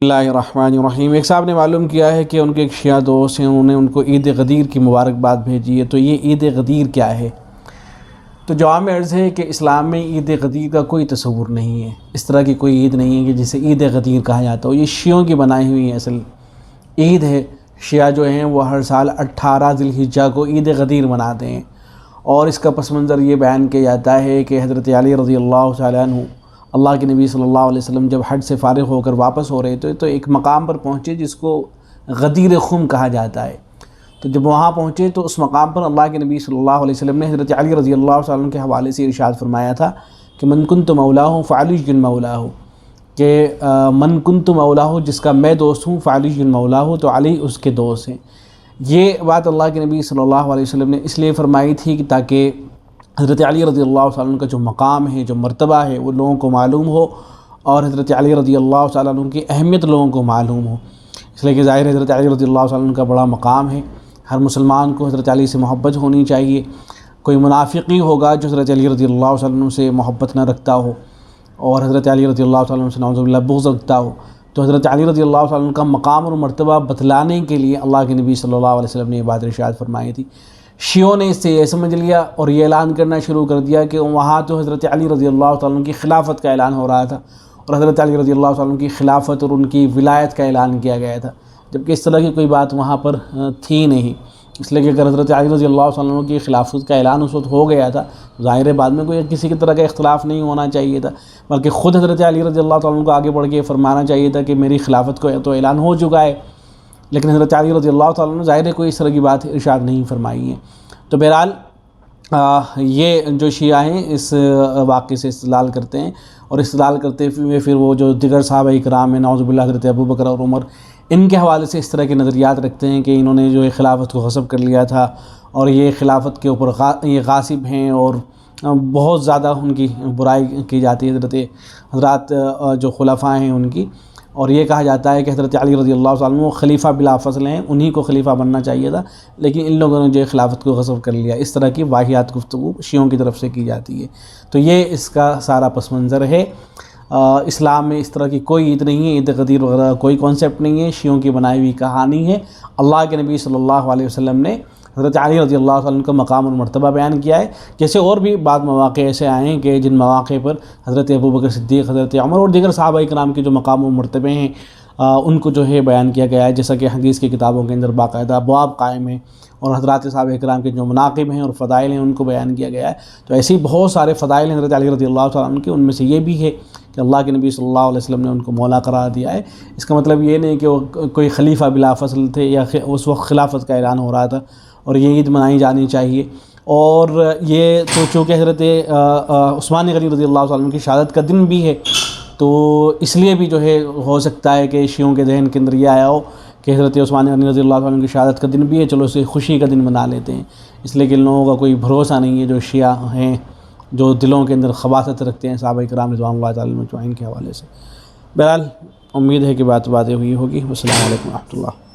بسم اللہ الرحمن الرحیم۔ ایک صاحب نے معلوم کیا ہے کہ ان کے ایک شیعہ دوست ہیں، انہوں نے ان کو عید غدیر کی مبارکباد بھیجی ہے، تو یہ عید غدیر کیا ہے؟ تو جواب میں عرض ہے کہ اسلام میں عید غدیر کا کوئی تصور نہیں ہے، اس طرح کی کوئی عید نہیں ہے کہ جسے عید غدیر کہا جاتا ہو۔ یہ شیعوں کی بنائی ہوئی اصل عید ہے۔ شیعہ جو ہیں وہ ہر سال 18 ذی الحجہ کو عید غدیر مناتے ہیں، اور اس کا پس منظر یہ بیان کیا جاتا ہے کہ حضرت علی رضی اللہ تعالیٰ عنہ، اللہ کے نبی صلی اللہ علیہ وسلم جب حج سے فارغ ہو کر واپس ہو رہے تھے تو ایک مقام پر پہنچے جس کو غدیر خم کہا جاتا ہے۔ تو جب وہاں پہنچے تو اس مقام پر اللہ کے نبی صلی اللہ علیہ وسلم نے حضرت علی رضی اللہ تعالیٰ عنہ کے حوالے سے ارشاد فرمایا تھا کہ من کنت مولاہ فعلی مولاہ، کہ من کنت مولاہ، جس کا میں دوست ہوں، فعلی مولاہ، تو علی اس کے دوست ہیں۔ یہ بات اللہ کے نبی صلی اللہ علیہ وسلم نے اس لیے فرمائی تھی کہ تاکہ حضرت علی رضی اللہ تعالیٰ عنہ کا جو مقام ہے، جو مرتبہ ہے، وہ لوگوں کو معلوم ہو، اور حضرت علی رضی اللہ تعالیٰ عنہ کی اہمیت لوگوں کو معلوم ہو۔ اس لیے کہ ظاہر ہے حضرت علی رضی اللہ تعالیٰ عنہ کا بڑا مقام ہے، ہر مسلمان کو حضرت علی سے محبت ہونی چاہیے۔ کوئی منافقی ہوگا جو حضرت علی رضی اللہ تعالیٰ عنہ سے محبت نہ رکھتا ہو اور حضرت علی رضی اللہ تعالیٰ عنہ سے نعوذ باللہ بغض رکھتا ہو، تو حضرت علی رضی اللہ تعالیٰ عنہ کا مقام اور مرتبہ بتلانے کے لیے اللہ کے نبی صلی اللہ علیہ وسلم نے یہ بات ارشاد فرمائی تھی۔ شیعوں نے اس سے یہ سمجھ لیا اور یہ اعلان کرنا شروع کر دیا کہ وہاں تو حضرت علی رضی اللہ تعالیٰ عنہ کی خلافت کا اعلان ہو رہا تھا، اور حضرت علی رضی اللہ تعالیٰ عنہ کی خلافت اور ان کی ولایت کا اعلان کیا گیا تھا، جبکہ اس طرح کی کوئی بات وہاں پر تھی نہیں۔ اس لیے کہ اگر حضرت علی رضی اللہ تعالیٰ عنہ کی خلافت کا اعلان اس وقت ہو گیا تھا، ظاہر ہے بعد میں کوئی کسی کی طرح کا اختلاف نہیں ہونا چاہیے تھا، بلکہ خود حضرت علی رضی اللہ تعالیٰ عنہ کو آگے بڑھ کے فرمانا چاہیے تھا کہ میری خلافت کو تو اعلان ہو چکا ہے، لیکن حضرت علی رضی اللہ تعالیٰ عنہ ظاہر ہے کوئی اس طرح کی بات ارشاد نہیں فرمائی ہے۔ تو بہرحال یہ جو شیعہ ہیں اس واقعے سے استدلال کرتے ہیں، اور استدلال کرتے ہوئے پھر وہ جو دیگر صحابہ اکرام ہیں، نعوذ باللہ حضرت ابوبکر اور عمر، ان کے حوالے سے اس طرح کے نظریات رکھتے ہیں کہ انہوں نے جو ہے خلافت کو غصب کر لیا تھا، اور یہ خلافت کے اوپر یہ غاصب ہیں، اور بہت زیادہ ان کی برائی کی جاتی ہے حضرات جو خلفاء ہیں ان کی، اور یہ کہا جاتا ہے کہ حضرت علی رضی اللہ تعالیٰ عنہ وہ خلیفہ بلا فضل ہیں، انہی کو خلیفہ بننا چاہیے تھا، لیکن ان لوگوں نے جو خلافت کو غصب کر لیا۔ اس طرح کی واہیات گفتگو شیعوں کی طرف سے کی جاتی ہے۔ تو یہ اس کا سارا پس منظر ہے۔ اسلام میں اس طرح کی کوئی عید نہیں ہے، عید غدیر وغیرہ کوئی کانسیپٹ نہیں ہے، شیعوں کی بنائی ہوئی کہانی ہے۔ اللہ کے نبی صلی اللہ علیہ وسلم نے حضرت علی رضی اللہ تعالیٰ عنہ کا مقام اور مرتبہ بیان کیا ہے، جیسے اور بھی بعض مواقع ایسے آئے ہیں کہ جن مواقع پر حضرت ابوبکر صدیق، حضرت عمر اور دیگر صحابہ کرام کے جو مقام و مرتبے ہیں ان کو جو ہے بیان کیا گیا ہے، جیسا کہ حدیث کی کتابوں کے اندر باقاعدہ ابواب قائم ہیں، اور حضرات صحابہ کرام کے جو مناقب ہیں اور فضائل ہیں ان کو بیان کیا گیا ہے۔ تو ایسے ہی بہت سارے فضائل ہیں حضرت علی رضی اللہ تعالیٰ عنہ کے، ان میں سے یہ بھی ہے کہ اللہ کے نبی صلی اللہ علیہ وسلم نے ان کو مولا قرار دیا ہے۔ اس کا مطلب یہ نہیں کہ وہ کوئی خلیفہ بلا فضل تھے یا اس وقت خلافت کا اعلان ہو رہا تھا اور یہ عید منائی جانی چاہیے۔ اور یہ تو چونکہ حضرت عثمان غنی رضی اللہ تعالیٰ عنہ کی شہادت کا دن بھی ہے، تو اس لیے بھی جو ہے ہو سکتا ہے کہ شیعوں کے ذہن کے اندر یہ آیا ہو کہ حضرت عثمان غنی رضی اللہ تعالیٰ عنہ کی شہادت کا دن بھی ہے، چلو اسے خوشی کا دن منا لیتے ہیں۔ اس لیے کہ ان لوگوں کا کوئی بھروسہ نہیں ہے جو شیعہ ہیں، جو دلوں کے اندر خباثت رکھتے ہیں صحابہ کرام رضوان اللہ تعالیٰ مجمعین کے حوالے سے۔ بہرحال امید ہے کہ باتیں ہوئی ہوگی۔ والسلام علیکم ورحمۃ اللہ۔